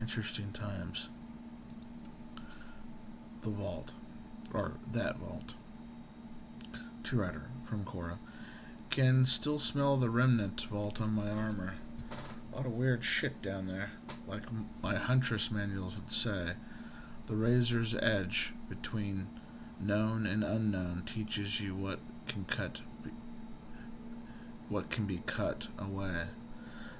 Interesting times. The vault. Or that vault. Two Rider from Korra. Can still smell the remnant vault on my armor. A lot of weird shit down there. Like my Huntress manuals would say, the razor's edge between known and unknown teaches you what can be cut away.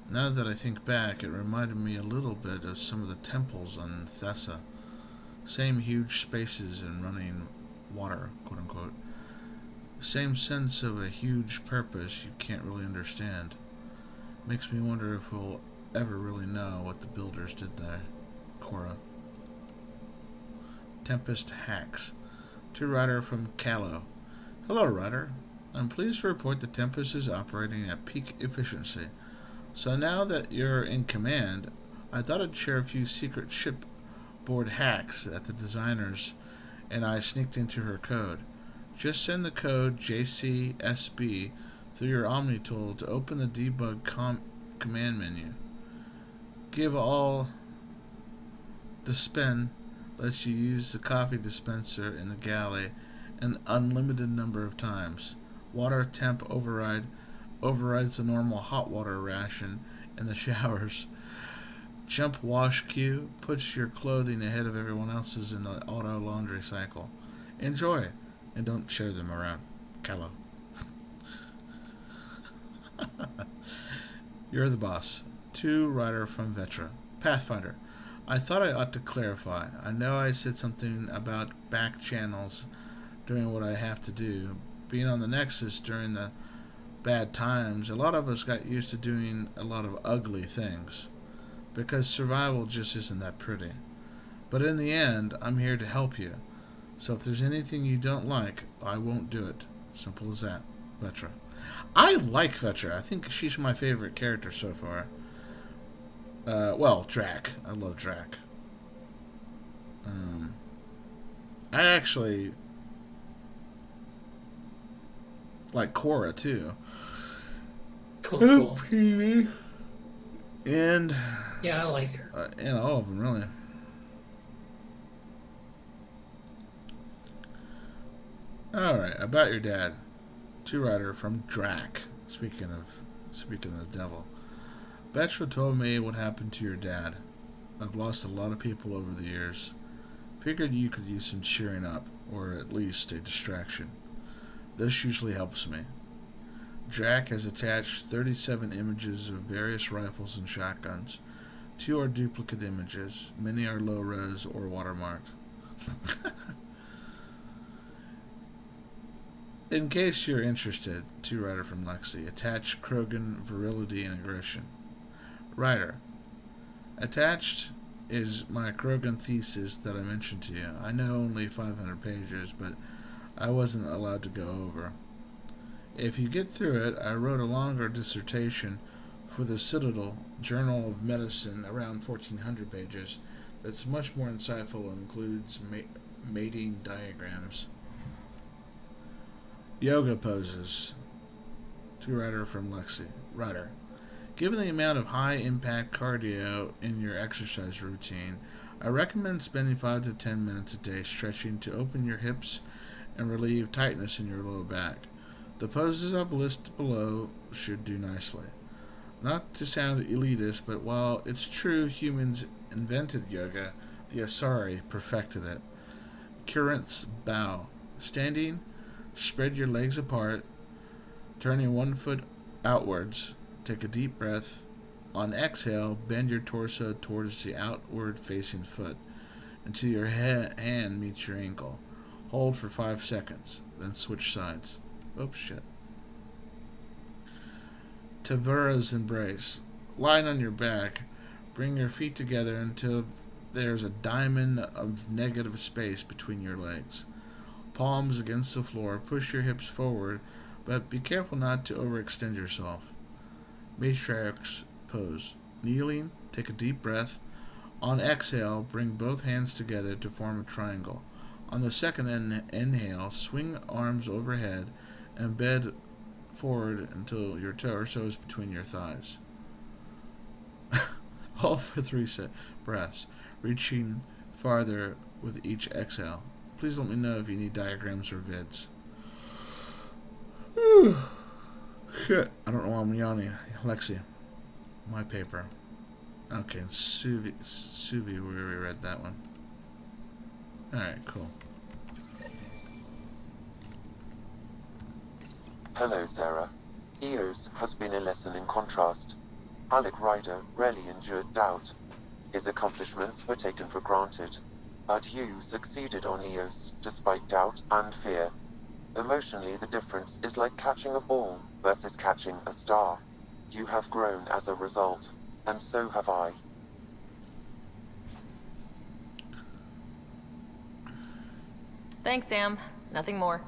Now that I think back, it reminded me a little bit of some of the temples on Thessa. Same huge spaces and running water, quote unquote. Same sense of a huge purpose you can't really understand. Makes me wonder if we'll ever really know what the builders did there. Korra. Tempest Hacks. To Ryder from Callow. Hello, Ryder. I'm pleased to report the Tempest is operating at peak efficiency. So now that you're in command, I thought I'd share a few secret shipboard hacks that the designers and I sneaked into her code. Just send the code JCSB through your Omni tool to open the debug command menu. Give all dispen lets you use the coffee dispenser in the galley an unlimited number of times. Water temp overrides the normal hot water ration in the showers. Jump wash queue puts your clothing ahead of everyone else's in the auto laundry cycle. Enjoy, and don't share them around. Callow. You're the boss. To Ryder from Vetra. Pathfinder. I thought I ought to clarify. I know I said something about back channels doing what I have to do. Being on the Nexus during the bad times, a lot of us got used to doing a lot of ugly things. Because survival just isn't that pretty. But in the end, I'm here to help you. So if there's anything you don't like, I won't do it. Simple as that. Vetra. I like Vetra. I think she's my favorite character so far. Well, Drac. I love Drac. I actually like Korra too. Cool. And Yeah, I like her. and all of them really. All right, about your dad. Two Rider from Drac. Speaking of the devil. Vetra told me what happened to your dad. I've lost a lot of people over the years. Figured you could use some cheering up, or at least a distraction. This usually helps me. Drac has attached 37 images of various rifles and shotguns. 2 are duplicate images. Many are low-res or watermarked. In case you're interested, to Ryder from Lexi, attach Krogan virility and aggression. Ryder, attached is my Krogan thesis that I mentioned to you. I know only 500 pages, but I wasn't allowed to go over. If you get through it, I wrote a longer dissertation for the Citadel Journal of Medicine, around 1,400 pages, that's much more insightful and includes mating diagrams. Yoga poses. To Ryder from Lexi. Ryder, given the amount of high-impact cardio in your exercise routine, I recommend spending 5 to 10 minutes a day stretching to open your hips and relieve tightness in your lower back. The poses I've listed below should do nicely. Not to sound elitist, but while it's true humans invented yoga, the Asari perfected it. Corinth's bow. Standing, spread your legs apart, turning one foot outwards. Take a deep breath. On exhale, bend your torso towards the outward facing foot until your hand meets your ankle. Hold for 5 seconds, then switch sides. Oops, shit. Tavura's embrace. Lying on your back, bring your feet together until there's a diamond of negative space between your legs. Palms against the floor, push your hips forward, but be careful not to overextend yourself. Matriarch's pose. Kneeling, take a deep breath. On exhale, bring both hands together to form a triangle. On the second inhale, swing arms overhead and bend forward until your torso is between your thighs. Hold for breaths, reaching farther with each exhale. Please let me know if you need diagrams or vids. Shit. I don't know why I'm yawning. Lexi, my paper. Okay, Suvi, we already read that one. Alright, cool. Hello, Sarah. Eos has been a lesson in contrast. Alec Ryder rarely endured doubt. His accomplishments were taken for granted. But you succeeded on Eos, despite doubt and fear. Emotionally, the difference is like catching a ball versus catching a star. You have grown as a result, and so have I. Thanks, Sam. Nothing more.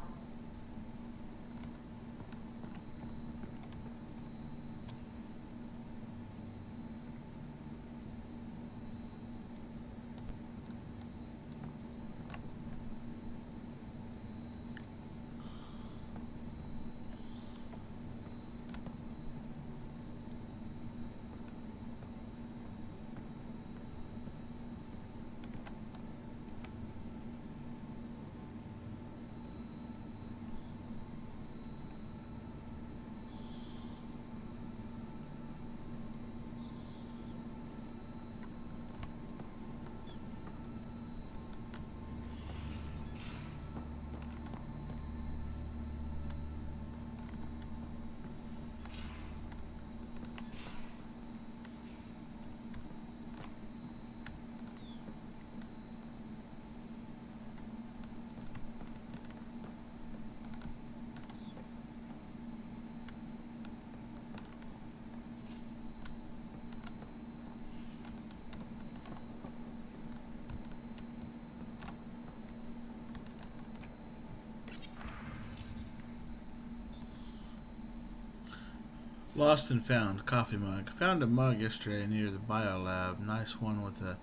Lost and found. Coffee mug. Found a mug yesterday near the biolab. Nice one with a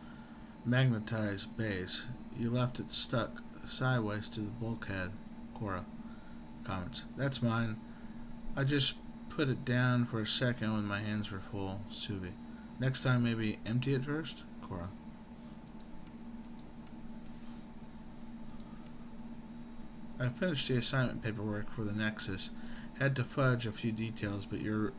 magnetized base. You left it stuck sideways to the bulkhead. Cora. Comments. That's mine. I just put it down for a second when my hands were full. Suvi. Next time maybe empty it first? Cora. I finished the assignment paperwork for the Nexus. Had to fudge a few details, but you're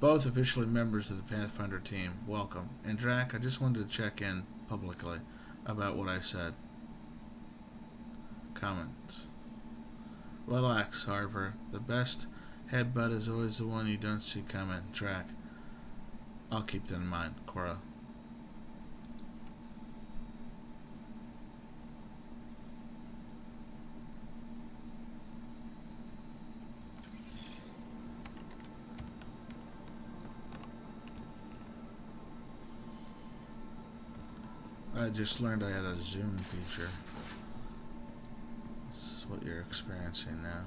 both officially members of the Pathfinder team. Welcome. And Drac, I just wanted to check in publicly about what I said. Comments. Relax, Harper. The best headbutt is always the one you don't see coming. Drac. I'll keep that in mind. Cora. I just learned I had a zoom feature. This is what you're experiencing now.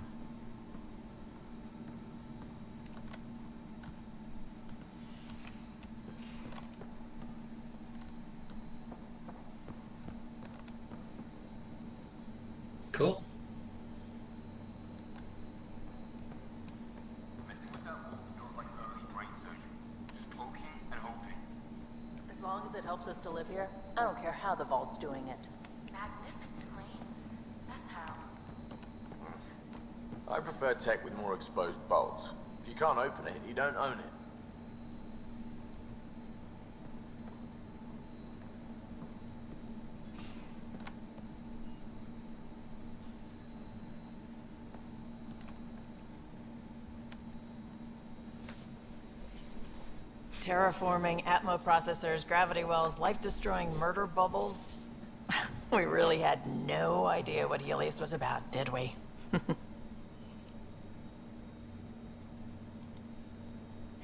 Cool. Messing with that wall feels like early brain surgery. Just poking and hoping. As long as it helps us to live here, I don't care how the vault's doing it. Magnificently. That's how. I prefer tech with more exposed bolts. If you can't open it, you don't own it. Terraforming, Atmo processors, gravity wells, life-destroying murder bubbles. We really had no idea what Helios was about, did we?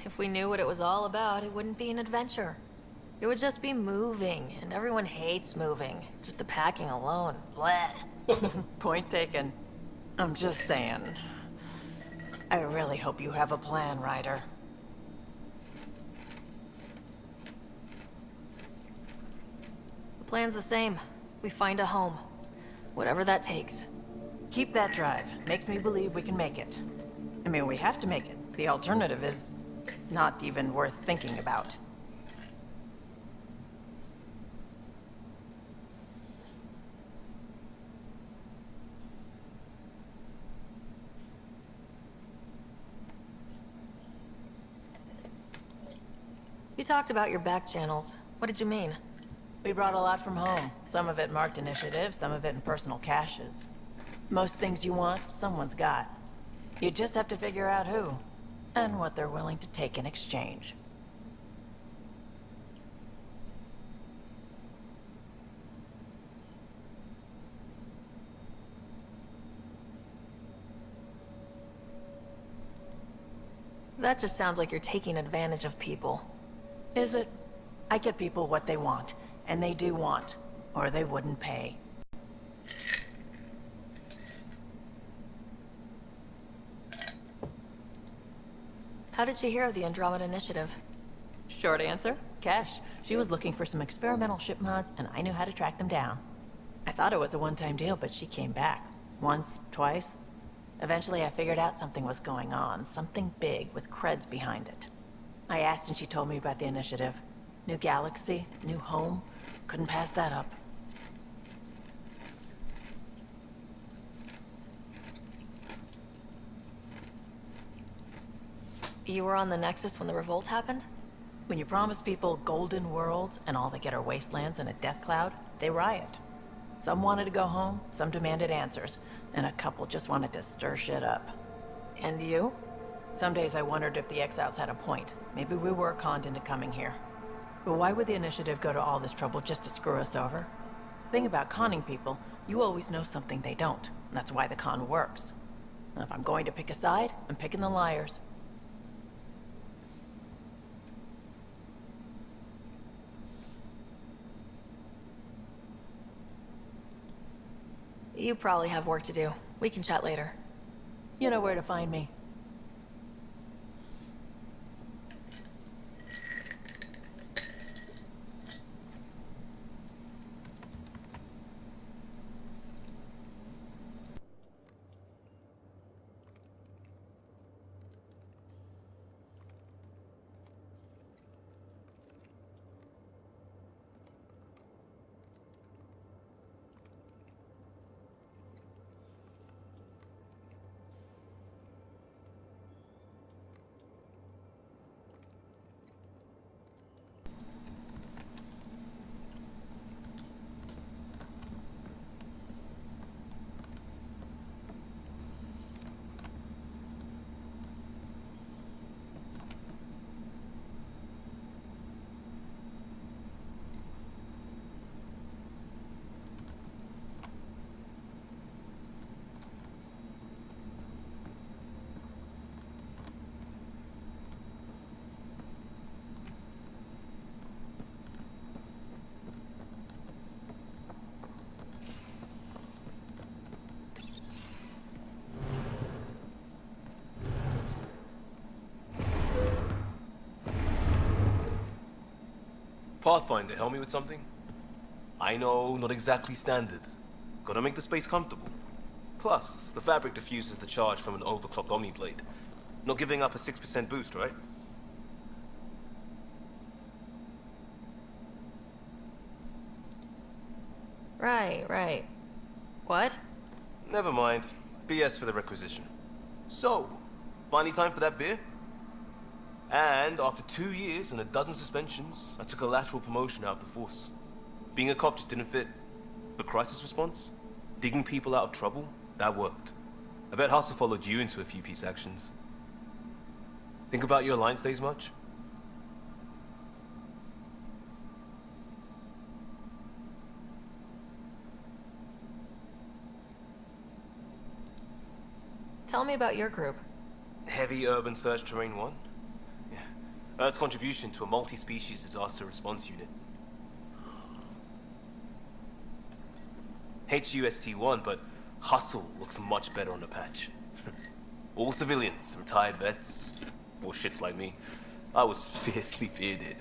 If we knew what it was all about, it wouldn't be an adventure. It would just be moving, and everyone hates moving. Just the packing alone. Bleh. Point taken. I'm just saying. I really hope you have a plan, Ryder. The plan's the same. We find a home. Whatever that takes. Keep that drive. Makes me believe we can make it. I mean, we have to make it. The alternative is not even worth thinking about. You talked about your back channels. What did you mean? We brought a lot from home. Some of it marked initiative, some of it in personal caches. Most things you want, someone's got. You just have to figure out who, and what they're willing to take in exchange. That just sounds like you're taking advantage of people. Is it? I get people what they want, and they do want, or they wouldn't pay. How did you hear of the Andromeda Initiative? Short answer, Cash. She was looking for some experimental ship mods, and I knew how to track them down. I thought it was a one-time deal, but she came back. Once, twice. Eventually I figured out something was going on, something big with creds behind it. I asked and she told me about the initiative. New galaxy, new home. Couldn't pass that up. You were on the Nexus when the revolt happened? When you promise people golden worlds and all they get are wastelands and a death cloud, they riot. Some wanted to go home, some demanded answers, and a couple just wanted to stir shit up. And you? Some days I wondered if the exiles had a point. Maybe we were conned into coming here. But why would the initiative go to all this trouble just to screw us over? Thing about conning people, you always know something they don't. And that's why the con works. And if I'm going to pick a side, I'm picking the liars. You probably have work to do. We can chat later. You know where to find me. Pathfinder, help me with something? I know, not exactly standard. Gotta make the space comfortable. Plus, the fabric diffuses the charge from an overclocked Omniblade. Not giving up a 6% boost, right? Right. What? Never mind. BS for the requisition. So, finally time for that beer? And after 2 years and a dozen suspensions, I took a lateral promotion out of the force. Being a cop just didn't fit. But crisis response? Digging people out of trouble? That worked. I bet Hustle followed you into a few peace actions. Think about your Alliance days much? Tell me about your group. Heavy Urban Search Terrain 1? Yeah. Earth's contribution to a multi-species disaster response unit. HUST-1, but Hustle looks much better on the patch. All civilians, retired vets, or shits like me. I was fiercely bearded.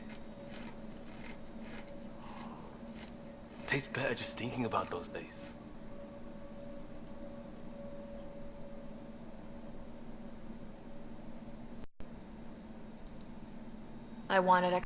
Tastes better just thinking about those days. I wanted